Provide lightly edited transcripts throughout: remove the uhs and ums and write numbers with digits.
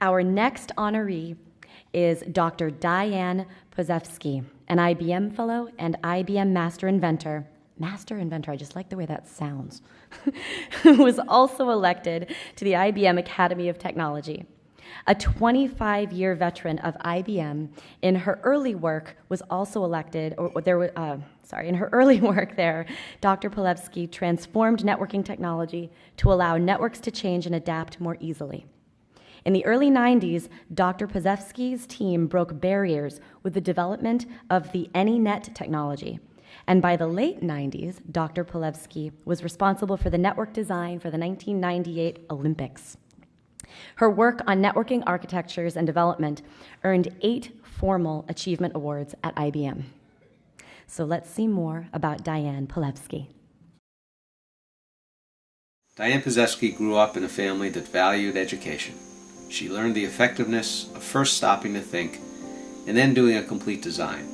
Our next honoree is Dr. Diane Pozefsky, an IBM Fellow and IBM Master Inventor. Master Inventor, I just like the way that sounds. Who was also elected to the IBM Academy of Technology. A 25-year veteran of IBM, in her early work was also elected, in her early work there, Dr. Pozefsky transformed networking technology to allow networks to change and adapt more easily. In the early 90s, Dr. Pozefsky's team broke barriers with the development of the AnyNet technology. And by the late 90s, Dr. Pozefsky was responsible for the network design for the 1998 Olympics. Her work on networking architectures and development earned 8 formal achievement awards at IBM. So let's see more about Diane Pozefsky. Diane Pozefsky grew up in a family that valued education. She learned the effectiveness of first stopping to think and then doing a complete design,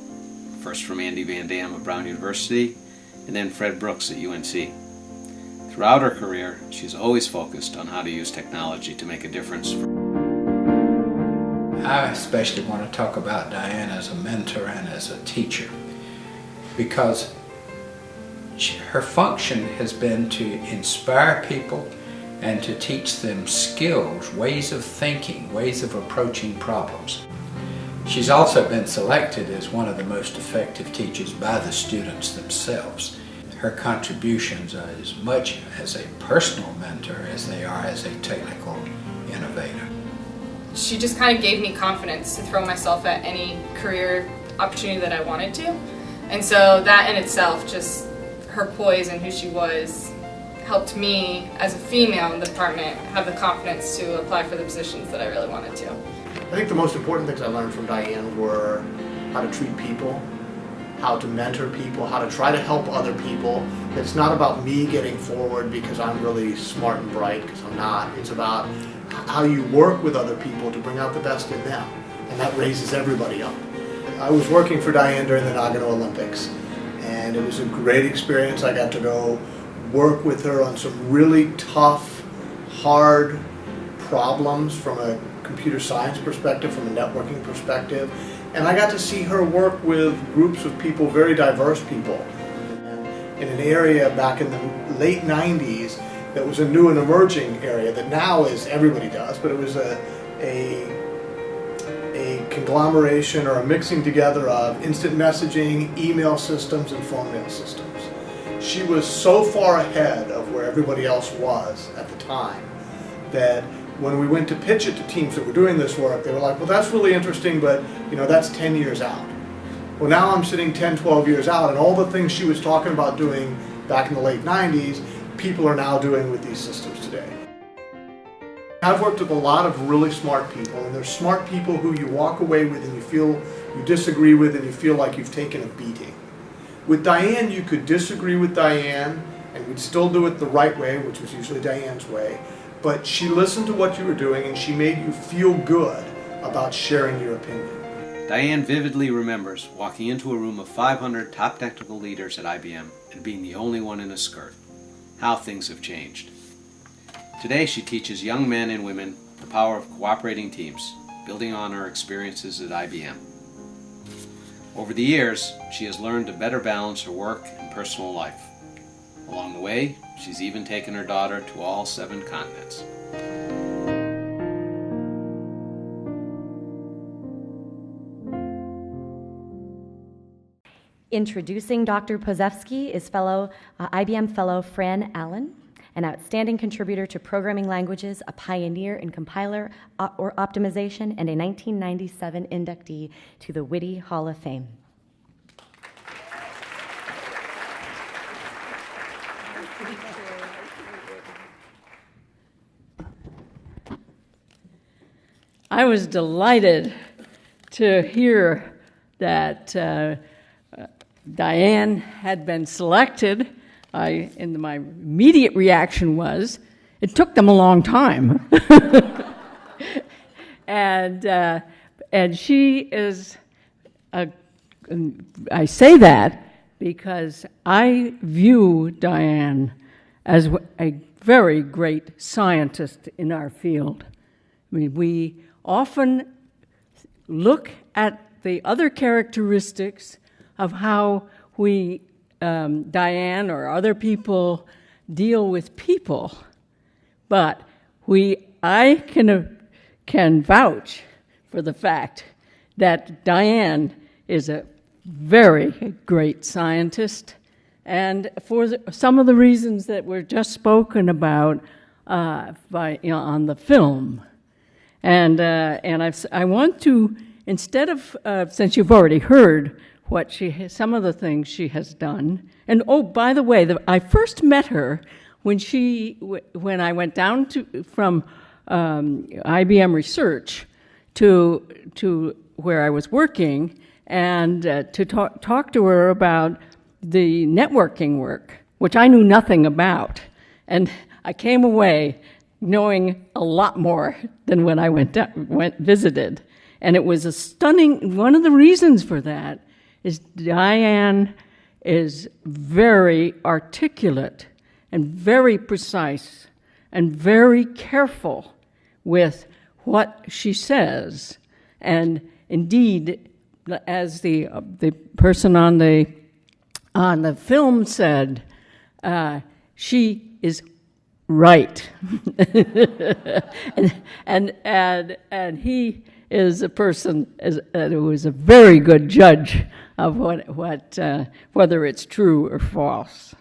first from Andy Van Dam of Brown University and then Fred Brooks at UNC. Throughout her career, she's always focused on how to use technology to make a difference. I especially want to talk about Diane as a mentor and as a teacher, because her function has been to inspire people and to teach them skills, ways of thinking, ways of approaching problems. She's also been selected as one of the most effective teachers by the students themselves. Her contributions are as much as a personal mentor as they are as a technical innovator. She just kind of gave me confidence to throw myself at any career opportunity that I wanted to. And so that in itself, just her poise and who she was, helped me as a female in the department have the confidence to apply for the positions that I really wanted to. I think the most important things I learned from Diane were how to treat people, how to mentor people, how to try to help other people. It's not about me getting forward because I'm really smart and bright, because I'm not. It's about how you work with other people to bring out the best in them, and that raises everybody up. I was working for Diane during the Nagano Olympics, and it was a great experience. I got to go work with her on some really tough, hard problems from a computer science perspective, from a networking perspective, and I got to see her work with groups of people, very diverse people, in an area back in the late 90s that was a new and emerging area that now is everybody does, but it was a conglomeration or a mixing together of instant messaging, email systems, and phone mail systems. She was so far ahead of where everybody else was at the time that when we went to pitch it to teams that were doing this work, they were like, well, that's really interesting, but that's 10 years out. Well, now I'm sitting 10, 12 years out, and all the things she was talking about doing back in the late 90s, people are now doing with these systems today. I've worked with a lot of really smart people, and there's smart people who you walk away with and you feel you disagree with and you feel like you've taken a beating. With Diane, you could disagree with Diane and we'd still do it the right way, which was usually Diane's way, but she listened to what you were doing and she made you feel good about sharing your opinion. Diane vividly remembers walking into a room of 500 top technical leaders at IBM and being the only one in a skirt. How things have changed. Today she teaches young men and women the power of cooperating teams, building on her experiences at IBM. Over the years, she has learned to better balance her work and personal life. Along the way, she's even taken her daughter to all 7 continents. Introducing Dr. Pozefsky is IBM Fellow Fran Allen, an outstanding contributor to programming languages, a pioneer in compiler or optimization, and a 1997 inductee to the WITI Hall of Fame. I was delighted to hear that Diane had been selected. And my immediate reaction was, it took them a long time. and she is, I say that because I view Diane as a very great scientist in our field. I mean, we often look at the other characteristics of how we, Diane or other people, deal with people, but I can vouch for the fact that Diane is a very great scientist, and for some of the reasons that were just spoken about on the film. And I want to, instead of, since you've already heard some of the things she has done, and oh, by the way, I first met her when I went down from IBM Research to where I was working, and to talk to her about the networking work, which I knew nothing about. And I came away knowing a lot more than when I went visited. And it was a stunning, one of the reasons for that is Diane is very articulate and very precise and very careful with what she says. And indeed, as the person on the film said, she is right. and he is a person who is a very good judge of whether it's true or false.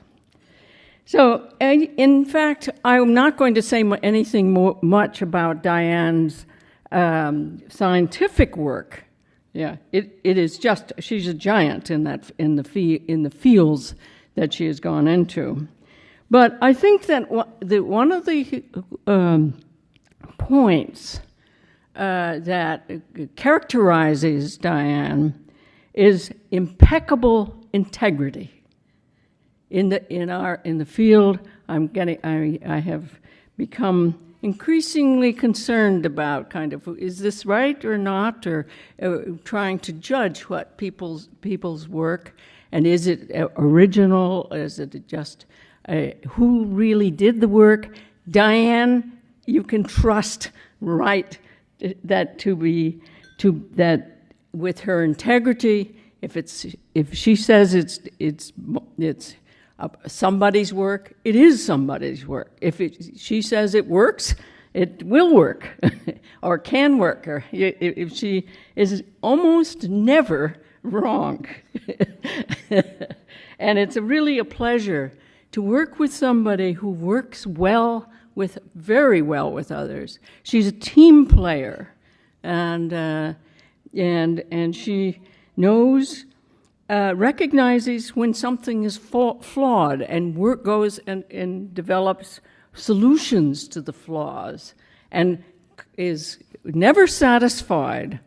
So, in fact, I'm not going to say anything much about Diane's scientific work. Yeah, it is just, she's a giant in the fields that she has gone into. But I think that one of the points that characterizes Diane is impeccable integrity. In the field, I have become increasingly concerned about kind of, is this right or not, or trying to judge what people's work, and is it original, is it just who really did the work. Diane, you can trust that with her integrity, if she says it's somebody's work, it is somebody's work. If she says it works, it will work, or can work, or if she is almost never wrong. And it's really a pleasure to work with somebody who works very well with others. She's a team player, and she knows. Recognizes when something is flawed and goes and develops solutions to the flaws, and is never satisfied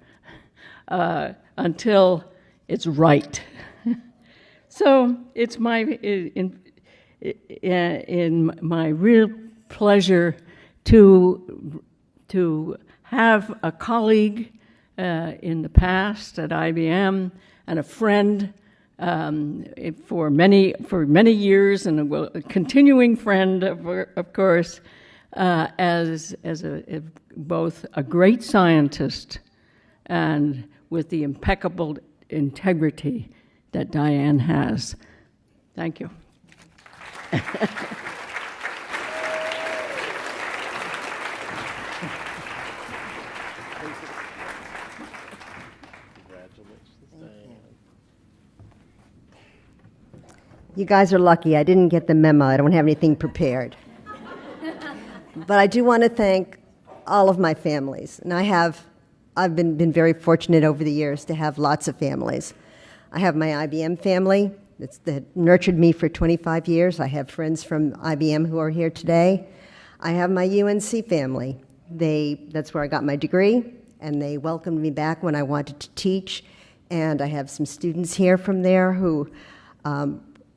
until it's right. So it's in my real pleasure to have a colleague in the past at IBM, and a friend for many years, and a continuing friend, of course, as both a great scientist and with the impeccable integrity that Diane has. Thank you. You guys are lucky. I didn't get the memo. I don't have anything prepared. But I do want to thank all of my families. And I've been very fortunate over the years to have lots of families. I have my IBM family that nurtured me for 25 years. I have friends from IBM who are here today. I have my UNC family. That's where I got my degree, and they welcomed me back when I wanted to teach. And I have some students here from there who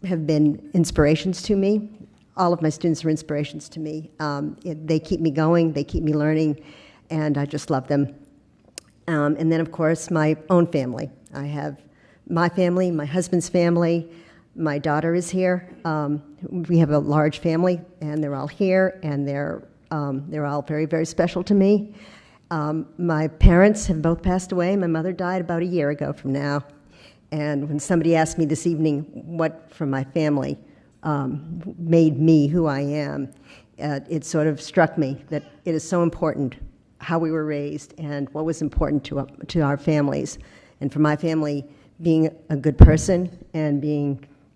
have been inspirations to me. All of my students are inspirations to me. They keep me going, they keep me learning, and I just love them. And then, of course, my own family. I have my family, my husband's family, my daughter is here. We have a large family, and they're all here, and they're all very, very special to me. My parents have both passed away. My mother died about a year ago from now. And when somebody asked me this evening what from my family made me who I am, it sort of struck me that it is so important how we were raised and what was important to our families. And for my family, being a good person and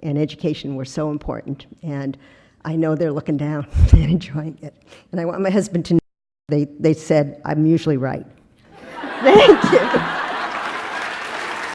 education were so important. And I know they're looking down and enjoying it. And I want my husband to know they said I'm usually right. Thank you.